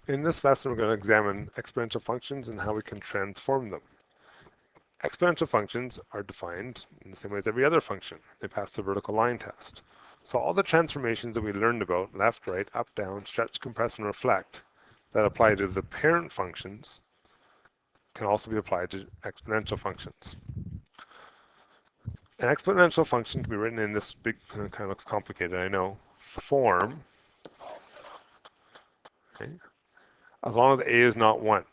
In this lesson, we're going to examine exponential functions and how we can transform them. Exponential functions are defined in the same way as every other function. They pass the vertical line test. So all the transformations that we learned about, left, right, up, down, stretch, compress, and reflect, that apply to the parent functions can also be applied to exponential functions. An exponential function can be written in this big, kind of looks complicated, I know, form, okay, as long as a is not 1.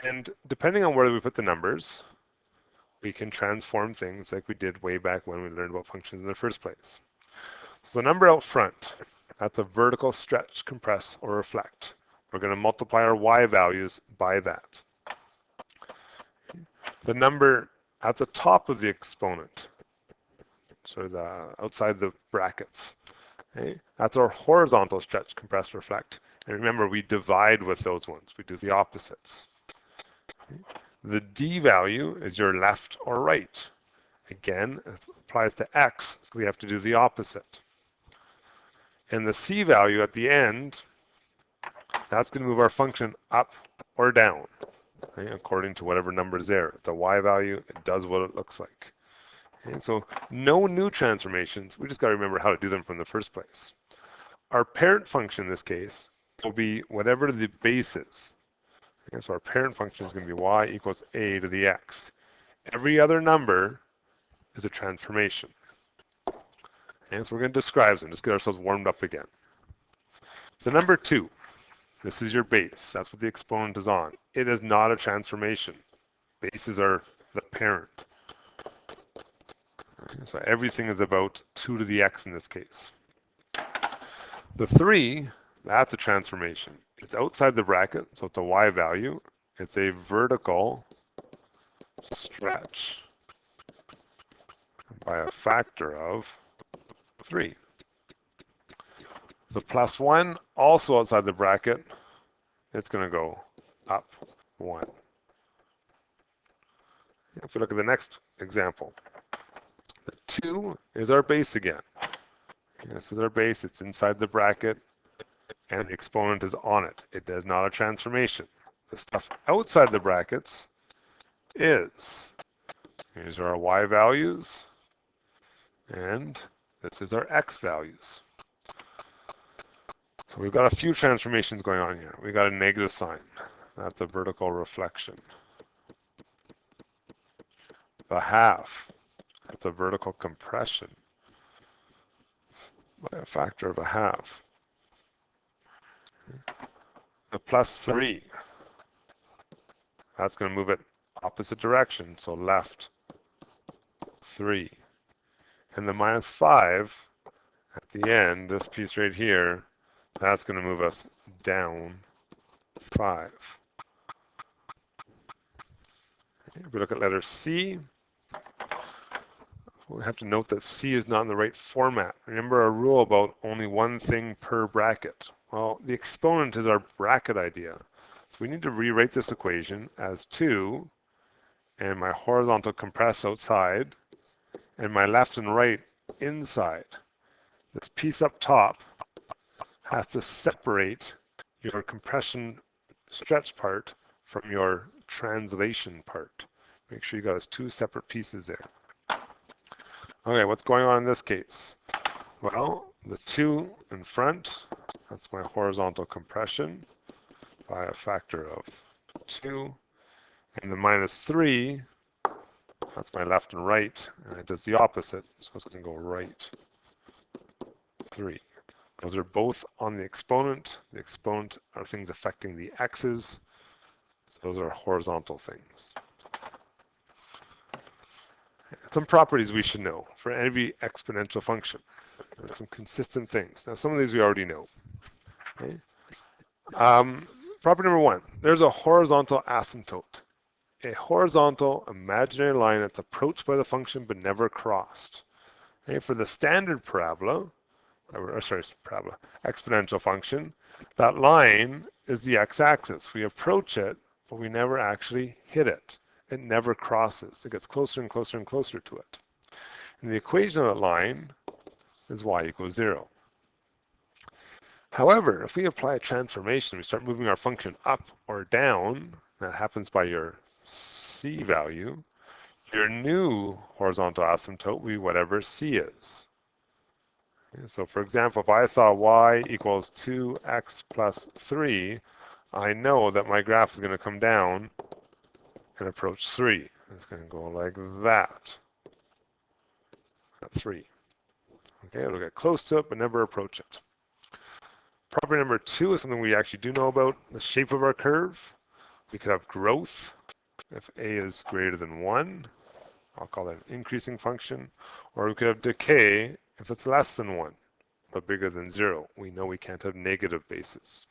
And depending on where we put the numbers, we can transform things like we did way back when we learned about functions in the first place. So the number out front, that's a vertical stretch, compress, or reflect. We're going to multiply our y values by that. The number at the top of the exponent, so the outside the brackets, okay, that's our horizontal stretch, compress, reflect. And remember, we divide with those ones. We do the opposites. Okay. The d value is your left or right. Again, it applies to x, so we have to do the opposite. And the c value at the end, that's going to move our function up or down, okay, according to whatever number is there. The y value, it does what it looks like. Okay, so no new transformations. We just got to remember how to do them from the first place. Our parent function in this case will be whatever the base is. Okay, so our parent function is going to be y equals a to the x. Every other number is a transformation. And so we're going to describe them, just get ourselves warmed up again. The number 2, this is your base. That's what the exponent is on. It is not a transformation. Bases are the parent. Okay, so everything is about 2 to the x in this case. The 3, that's a transformation. It's outside the bracket, so it's a y value. It's a vertical stretch by a factor of 3. The plus 1, also outside the bracket, it's going to go up 1. If we look at the next example, the 2 is our base again. This is our base. It's inside the bracket, and the exponent is on it. It does not a transformation. The stuff outside the brackets is. These are our y values, and this is our x values. So we've got a few transformations going on here. We've got a negative sign. That's a vertical reflection. The half, that's a vertical compression by a factor of a half. The plus 3, that's going to move it opposite direction, so left 3. And the minus 5 at the end, this piece right here, that's going to move us down 5. If we look at letter C, we have to note that C is not in the right format. Remember our rule about only one thing per bracket. Well, the exponent is our bracket idea. So we need to rewrite this equation as 2, and my horizontal compress outside, and my left and right inside. This piece up top has to separate your compression stretch part from your translation part. Make sure you got 2 separate pieces there. Okay, what's going on in this case? Well, the 2 in front, that's my horizontal compression by a factor of 2. And the minus 3, that's my left and right, and it does the opposite, so it's going to go right 3. Those are both on the exponent. The exponent are things affecting the x's. So those are horizontal things. Some properties we should know for every exponential function. There are some consistent things. Now, some of these we already know. Okay? Property number 1, there's a horizontal asymptote. A horizontal imaginary line that's approached by the function but never crossed. Okay? For the standard parabola, exponential function, that line is the x-axis. We approach it, but we never actually hit it. It never crosses. It gets closer and closer and closer to it. And the equation of that line is y equals 0. However, if we apply a transformation, we start moving our function up or down, that happens by your c value, your new horizontal asymptote will be whatever c is. Okay, so for example, if I saw y equals 2x plus 3, I know that my graph is going to come down and approach 3. It's going to go like that at 3. Okay, it'll get close to it, but never approach it. Property number 2 is something we actually do know about, the shape of our curve. We could have growth if a is greater than 1. I'll call that an increasing function. Or we could have decay if it's less than 1, but bigger than 0. We know we can't have negative bases.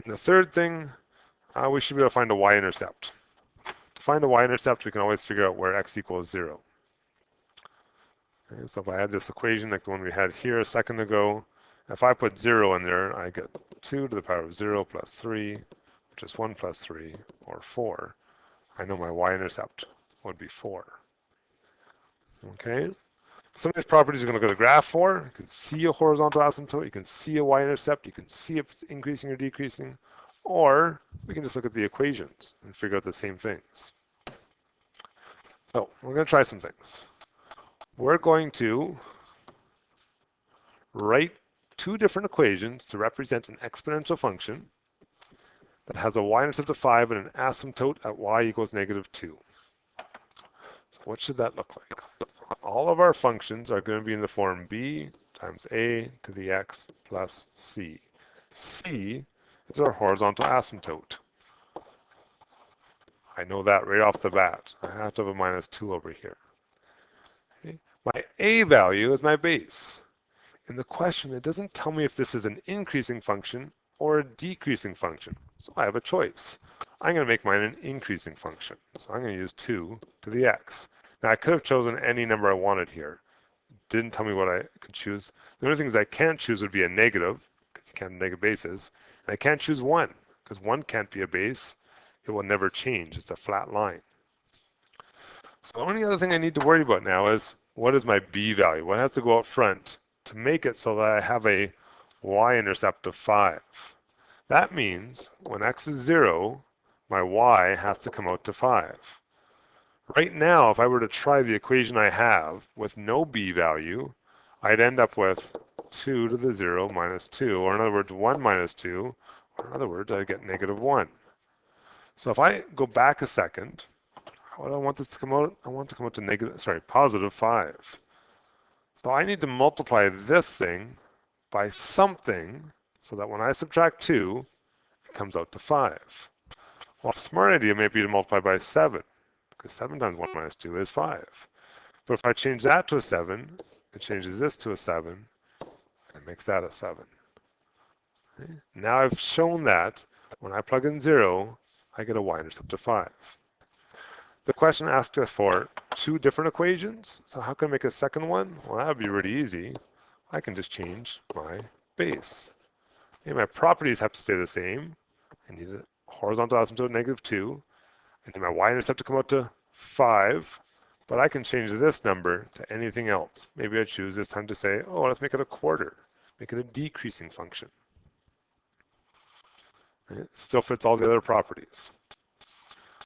And the third thing, we should be able to find a y-intercept. To find a y-intercept, we can always figure out where x equals 0. Okay, so if I had this equation like the one we had here a second ago, if I put 0 in there, I get 2 to the power of 0 plus 3, which is 1 plus 3, or 4. I know my y-intercept would be 4. Okay? Some of these properties you're going to look at the graph for. You can see a horizontal asymptote, you can see a y-intercept, you can see if it's increasing or decreasing, or we can just look at the equations and figure out the same things. So we're going to try some things. We're going to write two different equations to represent an exponential function that has a y-intercept of 5 and an asymptote at y equals negative 2. So what should that look like? All of our functions are going to be in the form b times a to the x plus c. C is our horizontal asymptote. I know that right off the bat. I have to have a minus 2 over here. Okay. My a value is my base. In the question, it doesn't tell me if this is an increasing function or a decreasing function. So I have a choice. I'm going to make mine an increasing function. So I'm going to use 2 to the x. Now I could have chosen any number I wanted here. Didn't tell me what I could choose. The only things I can't choose would be a negative, because you can't have negative bases. And I can't choose 1, because 1 can't be a base. It will never change. It's a flat line. So the only other thing I need to worry about now is, what is my b value? What has to go out front to make it so that I have a y-intercept of 5? That means when x is 0, my y has to come out to 5. Right now, if I were to try the equation I have with no b value, I'd end up with 2 to the 0 minus 2, or in other words, 1 minus 2, or in other words, I'd get negative 1. So if I go back a second, how do I want this to come out? I want it to come out to positive 5. So I need to multiply this thing by something so that when I subtract 2, it comes out to 5. Well, a smart idea may be to multiply by 7, because 7 times 1 minus 2 is 5. But if I change that to a 7, it changes this to a 7, and it makes that a 7. Okay? Now I've shown that when I plug in 0, I get a y-intercept of 5. The question asked us for two different equations, so how can I make a second one? Well, that would be really easy. I can just change my base. Okay, my properties have to stay the same. I need a horizontal asymptote of negative 2. I need my y-intercept to come out to 5, but I can change this number to anything else. Maybe I choose this time to say, oh, let's make it a quarter, make it a decreasing function. Okay, it still fits all the other properties.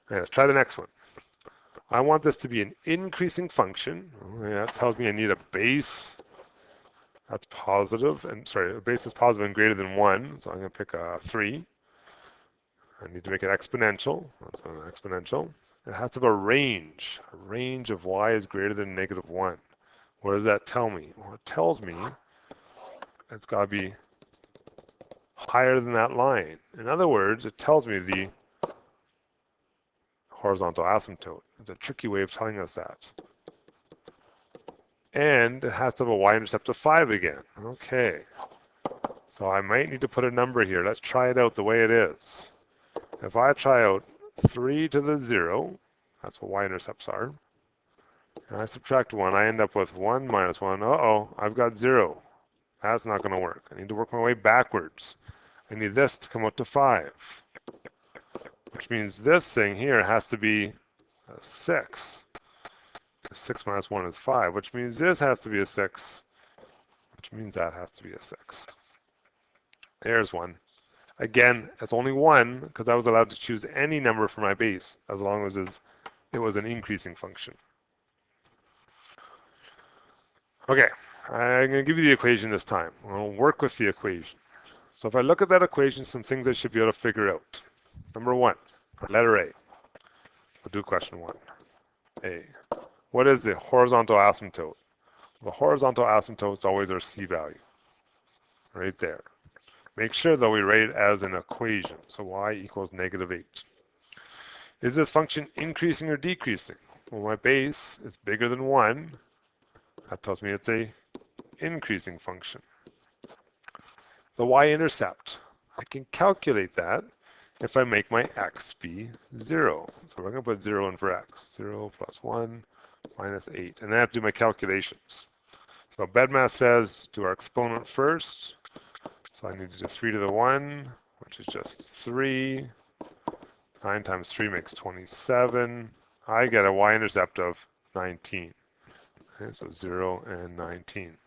Okay, let's try the next one. I want this to be an increasing function. That tells me I need a base that's positive, and a base that's positive and greater than 1, so I'm going to pick a 3. I need to make it exponential. That's an exponential. It has to have a range of y is greater than negative 1. What does that tell me? Well, it tells me it's got to be higher than that line. In other words, it tells me the horizontal asymptote. It's a tricky way of telling us that. And it has to have a y-intercept of 5 again. Okay. So I might need to put a number here. Let's try it out the way it is. If I try out 3 to the 0, that's what y-intercepts are, and I subtract 1, I end up with 1 minus 1. Uh-oh, I've got 0. That's not going to work. I need to work my way backwards. I need this to come out to 5, which means this thing here has to be a 6. 6 minus 1 is 5, which means this has to be a 6, which means that has to be a 6. There's 1. Again, it's only 1 because I was allowed to choose any number for my base as long as it was an increasing function. Okay, I'm going to give you the equation this time. We'll work with the equation. So if I look at that equation, some things I should be able to figure out. Number 1, letter A. We'll do question 1. A. What is the horizontal asymptote? The horizontal asymptote is always our C value, right there. Make sure that we write it as an equation. So y equals -8. Is this function increasing or decreasing? Well, my base is bigger than 1. That tells me it's a increasing function. The y-intercept, I can calculate that if I make my x be 0. So we're going to put 0 in for x. 0 plus 1 minus 8. And then I have to do my calculations. So BEDMAS says do our exponent first. So I need to do 3 to the 1, which is just 3. 9 times 3 makes 27. I get a y-intercept of 19. Okay, so 0 and 19.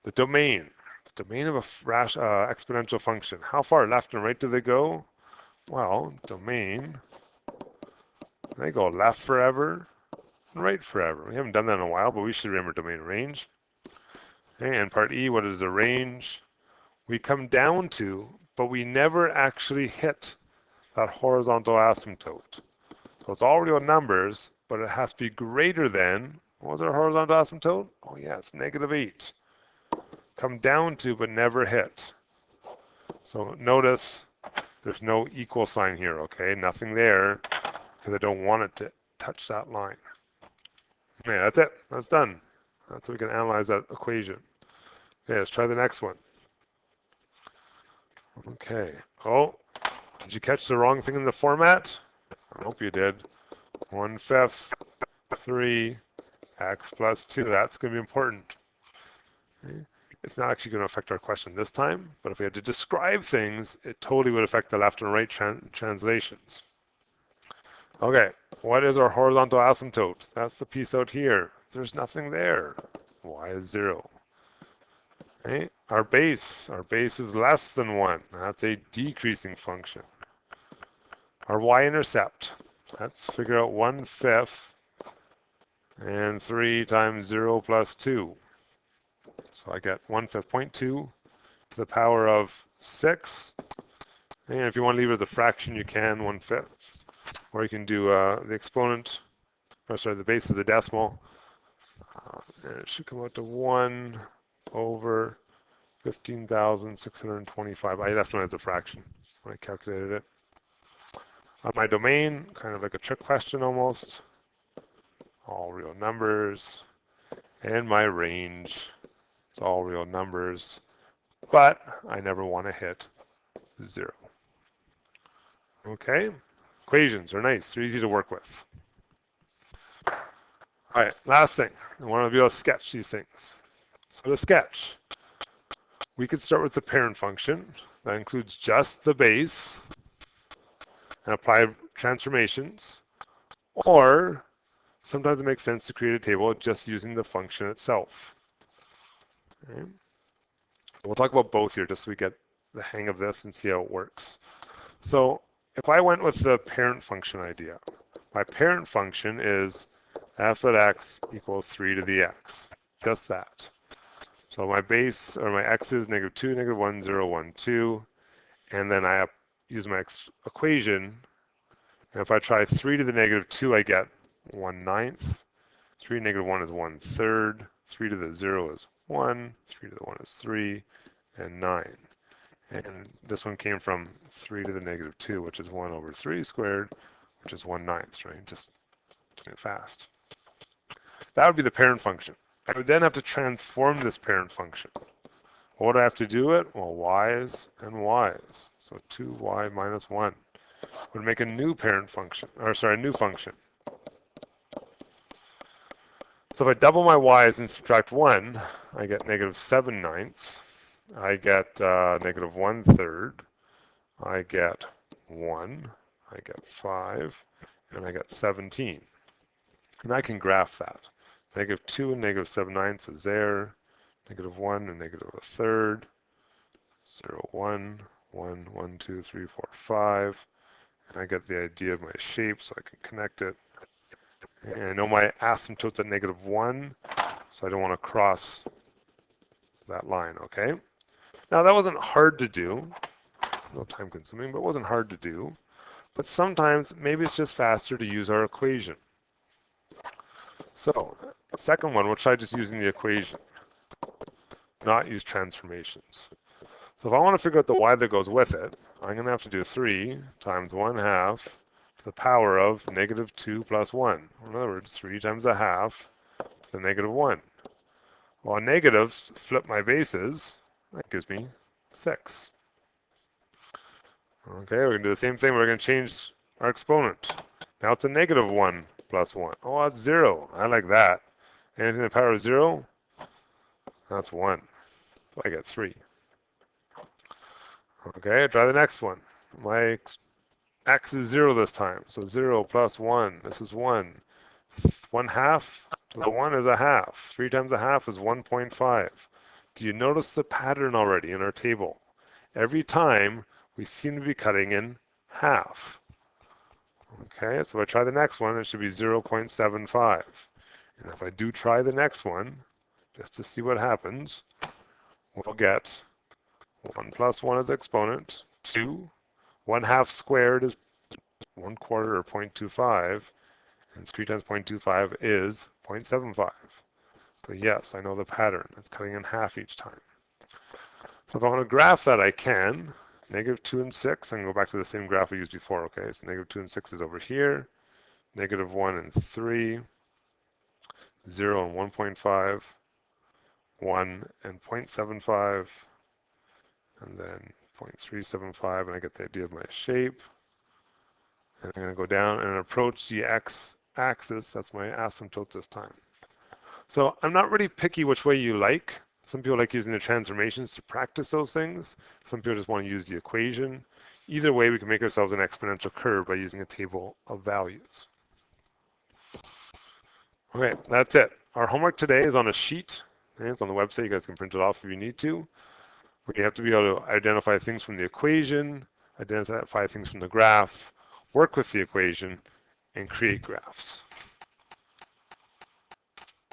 The domain of a exponential function. How far left and right do they go? Well, domain, they go left forever and right forever. We haven't done that in a while, but we should remember domain range. Okay, and part E, what is the range? We come down to, but we never actually hit that horizontal asymptote. So it's all real numbers, but it has to be greater than, what was our horizontal asymptote? Oh yeah, it's -8. Come down to, but never hit. So notice there's no equal sign here, okay? Nothing there, because I don't want it to touch that line. Okay, that's it. That's done. That's how we can analyze that equation. Okay, let's try the next one. Okay. Oh, did you catch the wrong thing in the format? I hope you did. 1/5, 3, x plus 2. That's going to be important. Okay. It's not actually going to affect our question this time, but if we had to describe things, it totally would affect the left and right translations. Okay, what is our horizontal asymptote? That's the piece out here. There's nothing there. Y is 0. Okay, our base is less than 1. That's a decreasing function. Our y-intercept, let's figure out 1/5 and 3 times 0 plus 2. So I get 1/5, 0.2 to the power of 6. And if you want to leave it as a fraction, you can, 1/5. Or you can do the exponent, or sorry, the base of the decimal. And it should come out to 1 over 15,625. I left one as a fraction when I calculated it. On my domain, kind of like a trick question almost. All real numbers. And my range, it's all real numbers. But I never want to hit 0. Okay, equations are nice. They're easy to work with. All right, last thing. I want to be able to sketch these things. So to sketch, we could start with the parent function. That includes just the base and apply transformations. Or sometimes it makes sense to create a table just using the function itself. Okay. We'll talk about both here just so we get the hang of this and see how it works. So if I went with the parent function idea, my parent function is f at x equals 3 to the x. Just that. So my base, or my x is -2, -1, 0, 1, 2. And then I use my equation. And if I try 3 to the -2, I get 1/9. 3 to -1 is 1/3. 3 to the 0 is 1. 3 to the 1 is 3. And 9. And this one came from 3 to the -2, which is 1 over 3 squared, which is 1/9, right? Just doing it fast. That would be the parent function. I would then have to transform this parent function. What do I have to do it? Well, y's and y's. So 2y minus 1 would make a new parent function, or sorry, a new function. So if I double my y's and subtract 1, I get -7/9. I get -1/3. I get 1. I get 5. And I get 17. And I can graph that. -2 and -7/9 is there. -1 and -1/3. 0, 1, 1, 1, 2, 3, 4, 5. And I get the idea of my shape, so I can connect it. And I know my asymptote's at -1, so I don't want to cross that line, okay? Now that wasn't hard to do, no time consuming, but it wasn't hard to do. But sometimes maybe it's just faster to use our equation. So, second one, we'll try just using the equation, not use transformations. So if I want to figure out the y that goes with it, I'm going to have to do 3 times 1/2 to the power of -2 plus 1. In other words, 3 times 1/2 to the -1. Well, on negatives, flip my bases, that gives me 6. Okay, we're going to do the same thing. We're going to change our exponent. Now it's a -1 plus 1. Oh, that's 0. I like that. Anything to the power of 0, that's 1. So I get 3. Okay, try the next one. My x is 0 this time. So 0 plus 1. This is 1. 1/2 to the 1 is 1/2. 3 times 1/2 is 1.5. Do you notice the pattern already in our table? Every time we seem to be cutting in half. Okay, so if I try the next one, it should be 0.75. And if I do try the next one, just to see what happens, we'll get 1 plus 1 is exponent, 2, 1/2 squared is 1/4 or 0.25, and 3 times 0.25 is 0.75. So yes, I know the pattern. It's cutting in half each time. So if I want to graph that, I can. -2 and 6, I can go back to the same graph we used before, okay? So -2 and 6 is over here, -1 and 3, 0 and 1.5, 1 and 0.75, and then 0.375, and I get the idea of my shape. And I'm going to go down and approach the x-axis. That's my asymptote this time. So I'm not really picky which way you like. Some people like using the transformations to practice those things. Some people just want to use the equation. Either way, we can make ourselves an exponential curve by using a table of values. Okay, that's it. Our homework today is on a sheet. Okay, it's on the website. You guys can print it off if you need to. We have to be able to identify things from the equation, identify things from the graph, work with the equation, and create graphs.